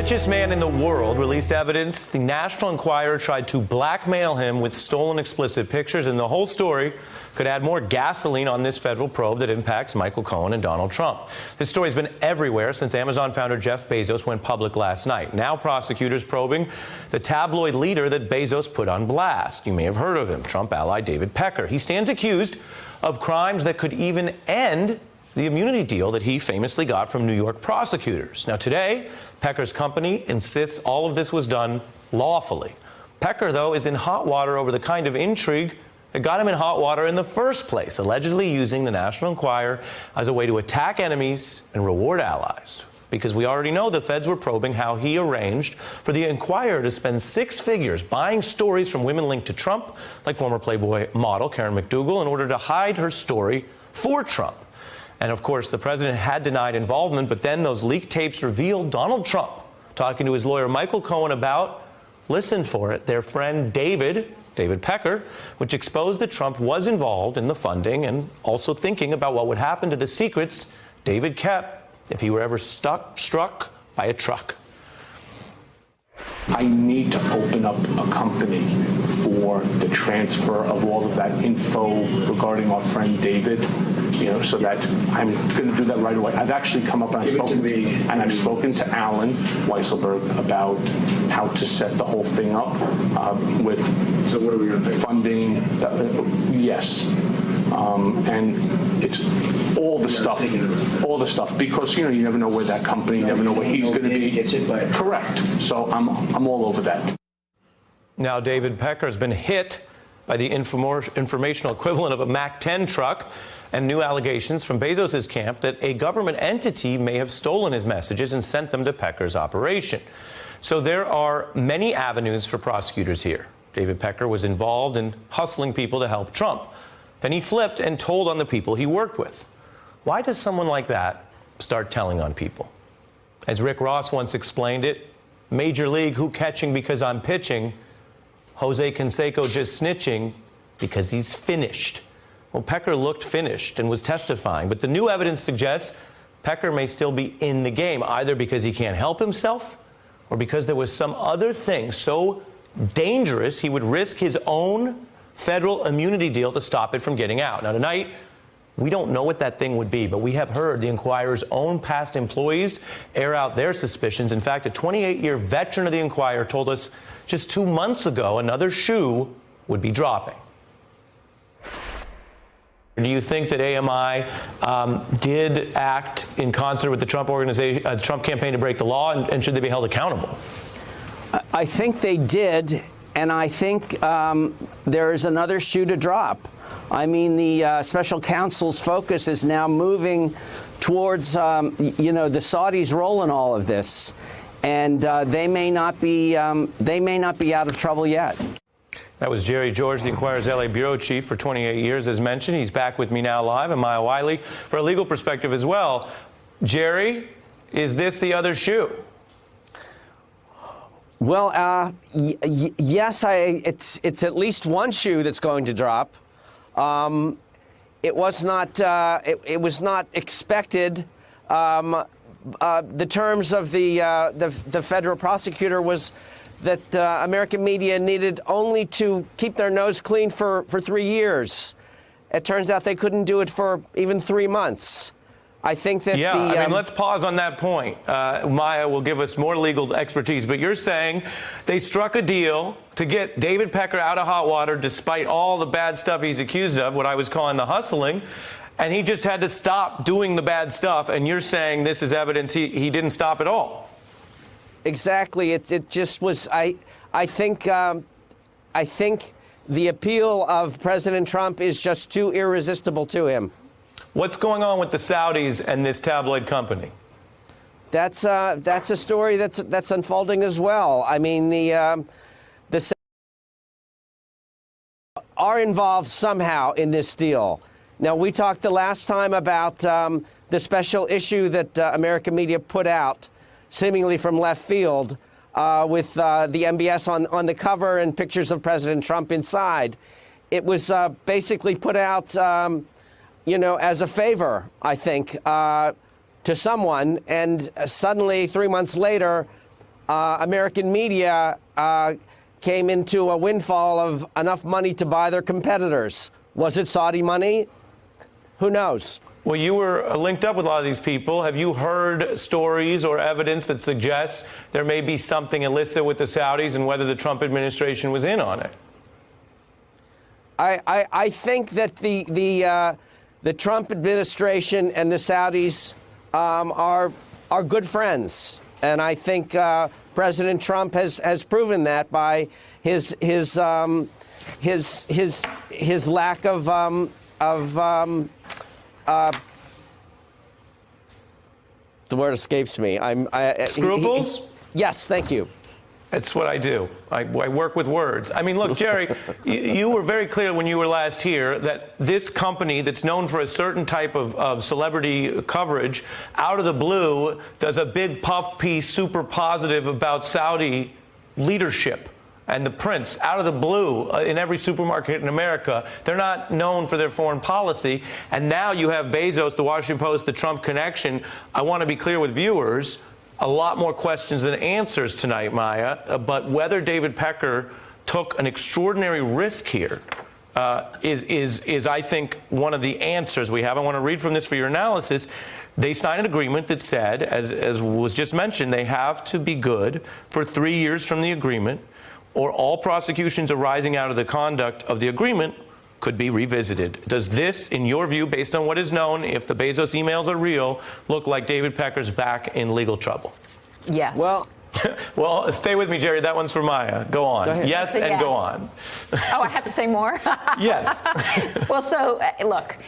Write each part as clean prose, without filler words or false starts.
richest man in the world released evidence the National Enquirer tried to blackmail him with stolen explicit pictures, and the whole story could add more gasoline on this federal probe that impacts Michael Cohen and Donald Trump. This story has been everywhere since Amazon founder Jeff Bezos went public last night. Now prosecutors probing the tabloid leader that Bezos put on blast. You may have heard of him, Trump ally David Pecker. He stands accused of crimes that could even end the immunity deal that he famously got from New York prosecutors. Now today, Pecker's company insists all of this was done lawfully. Pecker, though, is in hot water over the kind of intrigue that got him in hot water in the first place, allegedly using the National Enquirer as a way to attack enemies and reward allies. Because we already know the feds were probing how he arranged for the Enquirer to spend six figures buying stories from women linked to Trump, like former Playboy model Karen McDougal, in order to hide her story for Trump. And of course, the president had denied involvement, but then those leaked tapes revealed Donald Trump talking to his lawyer Michael Cohen about, listen for it, their friend David Pecker, which exposed that Trump was involved in the funding and also thinking about what would happen to the secrets David kept if he were ever struck by a truck. I need to open up a company for the transfer of all of that info regarding our friend David, so that I'm going to do that right away. I've actually come up and I've spoken to Alan Weisselberg about how to set the whole thing up with funding. Yes. And it's all the stuff, because you never know where that company, you never know where he's going to be. Correct. So I'm all over that. Now David Pecker has been hit by the informational equivalent of a Mac-10 truck, and new allegations from Bezos' camp that a government entity may have stolen his messages and sent them to Pecker's operation. So there are many avenues for prosecutors here. David Pecker was involved in hustling people to help Trump. Then he flipped and told on the people he worked with. Why does someone like that start telling on people? As Rick Ross once explained it, Major League, who catching because I'm pitching? Jose Canseco just snitching because he's finished. Well, Pecker looked finished and was testifying, but the new evidence suggests Pecker may still be in the game, either because he can't help himself or because there was some other thing so dangerous he would risk his own federal immunity deal to stop it from getting out. Now, tonight, we don't know what that thing would be, but we have heard the Enquirer's own past employees air out their suspicions. In fact, a 28-year veteran of the Enquirer told us just 2 months ago another shoe would be dropping. Do you think that AMI did act in concert with the Trump organization, Trump campaign to break the law, and should they be held accountable? I think they did, and I think there is another shoe to drop. I mean, the special counsel's focus is now moving towards, the Saudis' role in all of this, and they may not be out of trouble yet. That was Jerry George, the Enquirer's LA bureau chief for 28 years, as mentioned. He's back with me now live, and Maya Wiley for a legal perspective as well. Jerry, is this the other shoe? Well, yes, it's at least one shoe that's going to drop. It was not expected. The terms of the federal prosecutor was that American media needed only to keep their nose clean for 3 years. It turns out they couldn't do it for even 3 months. I think that let's pause on that point. Maya will give us more legal expertise, but you're saying they struck a deal to get David Pecker out of hot water despite all the bad stuff he's accused of, what I was calling the hustling, and he just had to stop doing the bad stuff, and you're saying this is evidence he didn't stop at all. Exactly. It just was. I think the appeal of President Trump is just too irresistible to him. What's going on with the Saudis and this tabloid company? That's a story that's unfolding as well. I mean, the Saudis are involved somehow in this deal. Now, we talked the last time about the special issue that American media put out, seemingly from left field, with the MBS on the cover and pictures of President Trump inside. It was basically put out, as a favor, I think, to someone. And suddenly, 3 months later, American media came into a windfall of enough money to buy their competitors. Was it Saudi money? Who knows? Well, you were linked up with a lot of these people. Have you heard stories or evidence that suggests there may be something illicit with the Saudis and whether the Trump administration was in on it? I think that the Trump administration and the Saudis are good friends, and I think President Trump has proven that by his lack of the word escapes me. Scruples? Yes, thank you. That's what I do. I work with words. I mean, look, Jerry, you were very clear when you were last here that this company that's known for a certain type of celebrity coverage, out of the blue, does a big puff piece, super positive about Saudi leadership and the prince, out of the blue, in every supermarket in America. They're not known for their foreign policy. And now you have Bezos, the Washington Post, the Trump connection. I want to be clear with viewers. A lot more questions than answers tonight, Maya, but whether David Pecker took an extraordinary risk here is, I think, one of the answers we have. I want to read from this for your analysis. They signed an agreement that said, as was just mentioned, they have to be good for 3 years from the agreement, or all prosecutions arising out of the conduct of the agreement could be revisited. Does this, in your view, based on what is known, if the Bezos emails are real, look like David Pecker's back in legal trouble? Yes. Well, stay with me, Jerry. That one's for Maya. Go on. Go ahead. Yes, and go on. Oh, I have to say more? Yes. Well, so, look.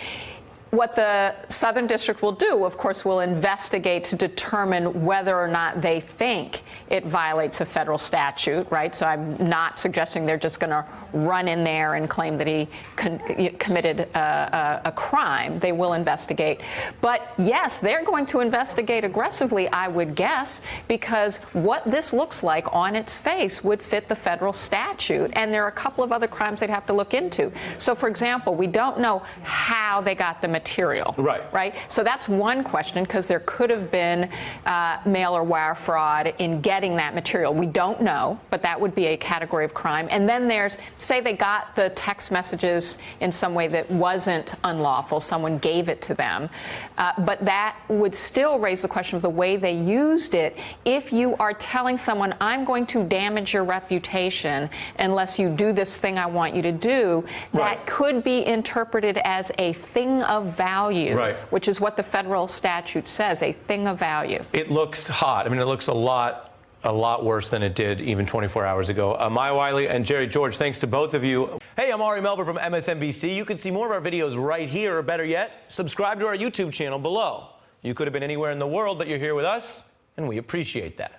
What the Southern District will do, of course, will investigate to determine whether or not they think it violates a federal statute, right? So I'm not suggesting they're just going to run in there and claim that he committed a crime. They will investigate. But yes, they're going to investigate aggressively, I would guess, because what this looks like on its face would fit the federal statute. And there are a couple of other crimes they'd have to look into. So, for example, we don't know how they got the material. Right. So that's one question, because there could have been mail or wire fraud in getting that material. We don't know, but that would be a category of crime. And then there's, say they got the text messages in some way that wasn't unlawful, someone gave it to them, but that would still raise the question of the way they used it. If you are telling someone, I'm going to damage your reputation unless you do this thing I want you to do, that could be interpreted as a thing of value, which is what the federal statute says, a thing of value. It looks hot. I mean, it looks a lot worse than it did even 24 hours ago. Maya Wiley and Jerry George, thanks to both of you. Hey, I'm Ari Melber from MSNBC. You can see more of our videos right here, or better yet, subscribe to our YouTube channel below. You could have been anywhere in the world, but you're here with us, and we appreciate that.